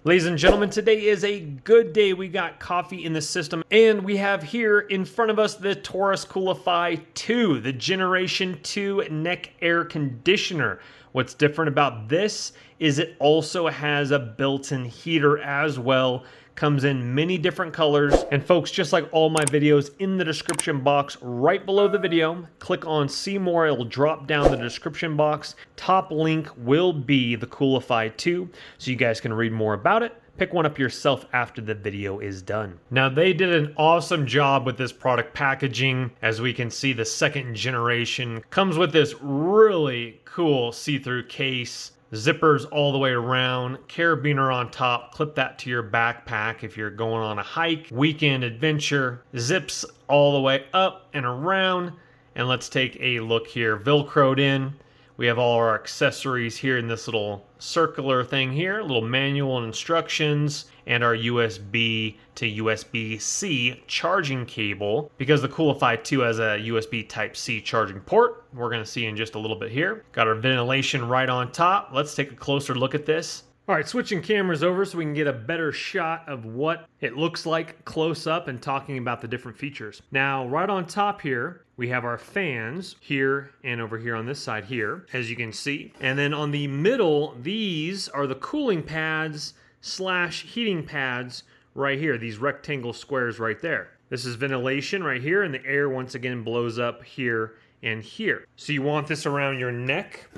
Ladies and gentlemen, today is a good day. We got coffee in the system, and we have here in front of us the Taurus Coolify 2, the Generation 2 neck air conditioner. What's different about this is it also has a built-in heater as well. Comes in many different colors. And folks, just like all my videos, in the description box right below the video, click on see more. It'll drop down the description box. Top link will be the Coolify 2, so you guys can read more about it. Pick one up yourself after the video is done. Now, they did an awesome job with this product packaging. As we can see, the second generation comes with this really cool see-through case. Zippers all the way around, carabiner on top, clip that to your backpack if you're going on a hike, weekend adventure, zips all the way up and around. And let's take a look here, Velcroed in. We have all our accessories here in this little circular thing here, a little manual and instructions, and our USB to USB-C charging cable, because the Coolify 2 has a USB Type-C charging port. We're going to see in just a little bit here. Got our ventilation right on top. Let's take a closer look at this. All right, switching cameras over so we can get a better shot of what it looks like close up and talking about the different features. Now, right on top here, we have our fans here and over here on this side here, as you can see. And then on the middle, these are the cooling pads / heating pads right here, these rectangle squares right there. This is ventilation right here, and the air once again blows up here and here. So you want this around your neck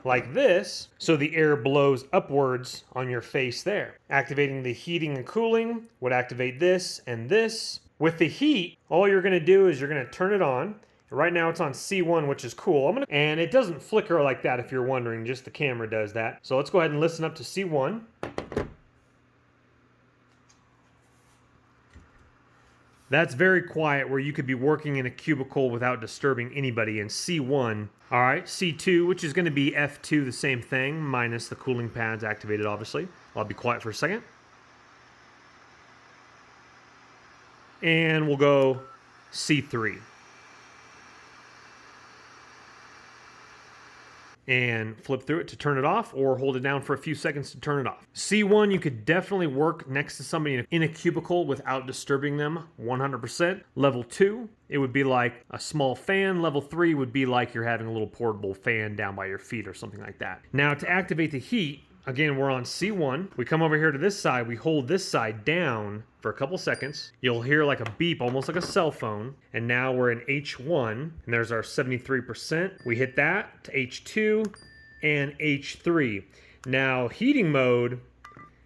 like this, so the air blows upwards on your face there. Activating the heating and cooling would activate this and this. With the heat, all you're gonna do is you're gonna turn it on. Right now it's on C1, which is cool. And it doesn't flicker like that if you're wondering, just the camera does that. So let's go ahead and listen up to C1. That's very quiet, where you could be working in a cubicle without disturbing anybody in C1. All right, C2, which is going to be F2, the same thing, minus the cooling pads activated, obviously. I'll be quiet for a second. And we'll go C3. And flip through it to turn it off, or hold it down for a few seconds to turn it off. C1, you could definitely work next to somebody in a cubicle without disturbing them, 100%. Level 2, it would be like a small fan. Level 3 would be like you're having a little portable fan down by your feet or something like that. Now, to activate the heat, again, we're on C1. We come over here to this side. We hold this side down for a couple seconds. You'll hear like a beep, almost like a cell phone. And now we're in H1, and there's our 73%. We hit that to H2 and H3. Now, heating mode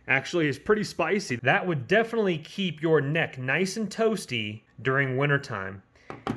actually is pretty spicy. That would definitely keep your neck nice and toasty during wintertime.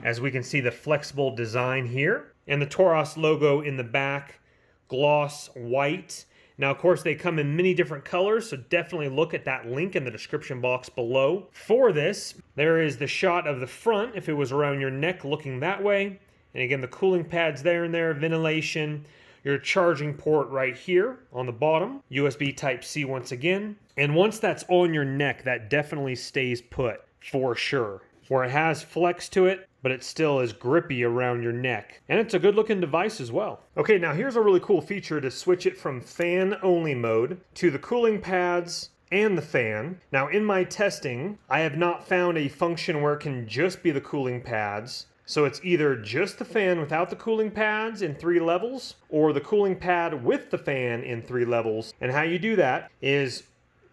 As we can see, the flexible design here, and the Taurus logo in the back, gloss white. Now, of course, they come in many different colors, so definitely look at that link in the description box below. For this, there is the shot of the front, if it was around your neck, looking that way. And again, the cooling pads there and there, ventilation, your charging port right here on the bottom, USB Type-C once again. And once that's on your neck, that definitely stays put, for sure. Where it has flex to it, but it still is grippy around your neck. And it's a good looking device as well. Okay, now here's a really cool feature to switch it from fan only mode to the cooling pads and the fan. Now, in my testing, I have not found a function where it can just be the cooling pads. So it's either just the fan without the cooling pads in 3 levels, or the cooling pad with the fan in 3 levels. And how you do that is,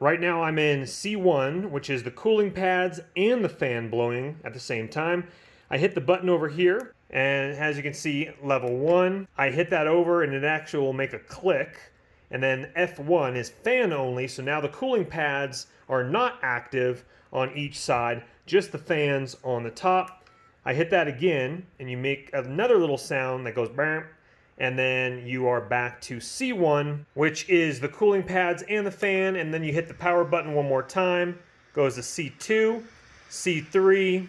right now I'm in C1, which is the cooling pads and the fan blowing at the same time. I hit the button over here, and as you can see, level 1, I hit that over and it actually will make a click. And then F1 is fan only, so now the cooling pads are not active on each side, just the fans on the top. I hit that again, and you make another little sound that goes bam, and then you are back to C1, which is the cooling pads and the fan, and then you hit the power button one more time, goes to C2, C3,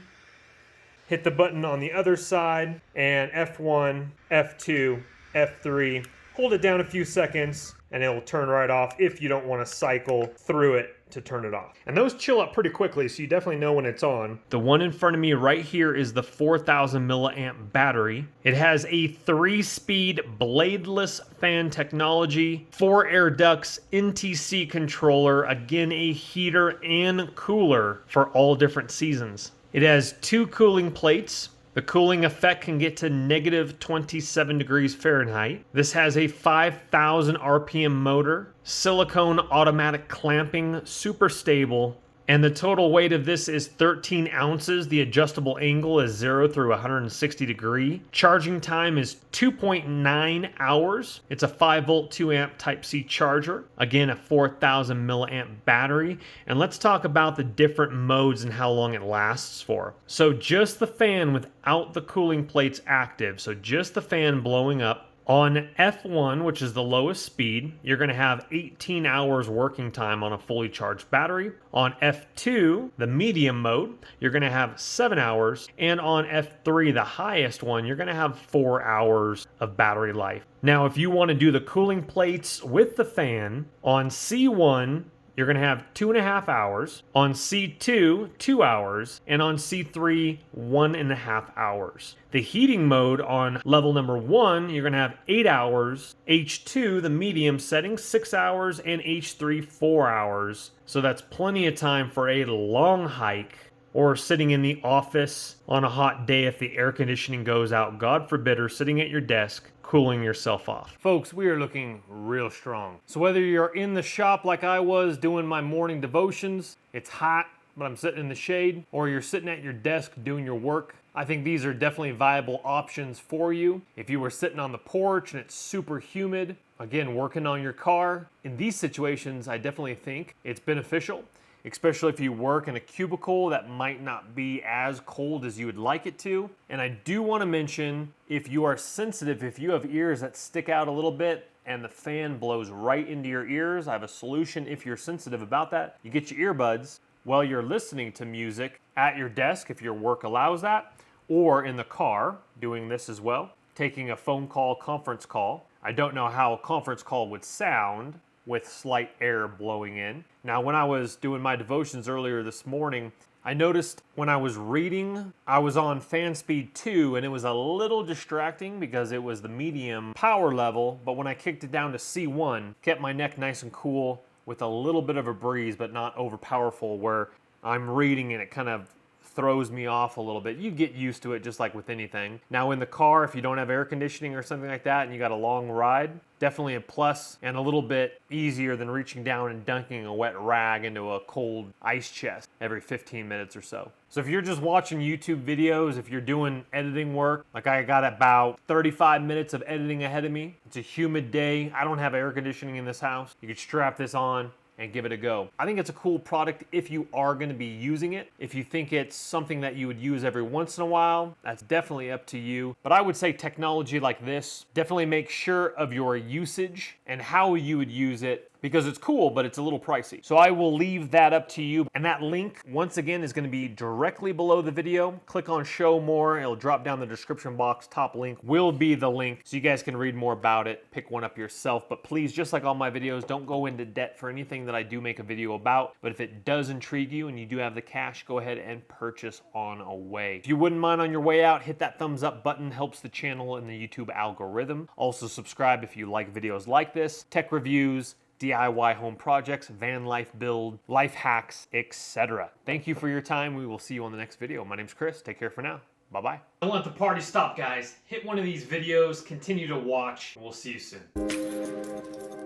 hit the button on the other side, and F1, F2, F3. Hold it down a few seconds, and it'll turn right off if you don't want to cycle through it to turn it off. And those chill up pretty quickly, so you definitely know when it's on. The one in front of me right here is the 4,000 milliamp battery. It has a 3-speed bladeless fan technology, 4 air ducts, NTC controller, again a heater and cooler for all different seasons. It has 2 cooling plates. The cooling effect can get to negative 27 degrees Fahrenheit. This has a 5,000 RPM motor, silicone automatic clamping, super stable, and the total weight of this is 13 ounces. The adjustable angle is 0 through 160 degree. Charging time is 2.9 hours. It's a 5 volt 2 amp type C charger. Again, a 4,000 milliamp battery. And let's talk about the different modes and how long it lasts for. So just the fan without the cooling plates active. So just the fan blowing up. On F1, which is the lowest speed, you're going to have 18 hours working time on a fully charged battery. On F2, the medium mode, you're going to have 7 hours. And on F3, the highest one, you're going to have 4 hours of battery life. Now, if you want to do the cooling plates with the fan, on C1, you're going to have 2.5 hours, on C2, 2 hours, and on C3, 1.5 hours. The heating mode on level number 1, you're going to have 8 hours, H2, the medium setting, 6 hours, and H3, 4 hours. So that's plenty of time for a long hike or sitting in the office on a hot day if the air conditioning goes out, God forbid, or sitting at your desk cooling yourself off. Folks, we are looking real strong. So whether you're in the shop like I was doing my morning devotions, it's hot, but I'm sitting in the shade, or you're sitting at your desk doing your work, I think these are definitely viable options for you. If you were sitting on the porch and it's super humid, again, working on your car, in these situations, I definitely think it's beneficial, especially if you work in a cubicle that might not be as cold as you would like it to. And I do want to mention, if you are sensitive, if you have ears that stick out a little bit and the fan blows right into your ears, I have a solution if you're sensitive about that. You get your earbuds while you're listening to music at your desk, if your work allows that, or in the car, doing this as well, taking a phone call, conference call. I don't know how a conference call would sound with slight air blowing in. Now, when I was doing my devotions earlier this morning, I noticed when I was reading, I was on fan speed 2, and it was a little distracting because it was the medium power level, but when I kicked it down to C1, kept my neck nice and cool with a little bit of a breeze, but not overpowerful, where I'm reading and it kind of throws me off a little bit. You get used to it just like with anything. Now in the car, if you don't have air conditioning or something like that and you got a long ride, definitely a plus and a little bit easier than reaching down and dunking a wet rag into a cold ice chest every 15 minutes or so. So if you're just watching YouTube videos, if you're doing editing work, like I got about 35 minutes of editing ahead of me, it's a humid day, I don't have air conditioning in this house, you could strap this on and give it a go. I think it's a cool product if you are going to be using it. If you think it's something that you would use every once in a while, that's definitely up to you. But I would say technology like this, definitely make sure of your usage and how you would use it, because it's cool, but it's a little pricey. So I will leave that up to you. And that link, once again, is going to be directly below the video. Click on show more. It'll drop down the description box. Top link will be the link so you guys can read more about it, pick one up yourself. But please, just like all my videos, don't go into debt for anything that I do make a video about. But if it does intrigue you and you do have the cash, go ahead and purchase on away. If you wouldn't mind on your way out, hit that thumbs up button. Helps the channel and the YouTube algorithm. Also subscribe if you like videos like this, tech reviews, DIY home projects, van life build, life hacks, etc. Thank you for your time. We will see you on the next video. My name's Chris. Take care for now. Bye-bye. Don't let the party stop, guys. Hit one of these videos, continue to watch, and we'll see you soon.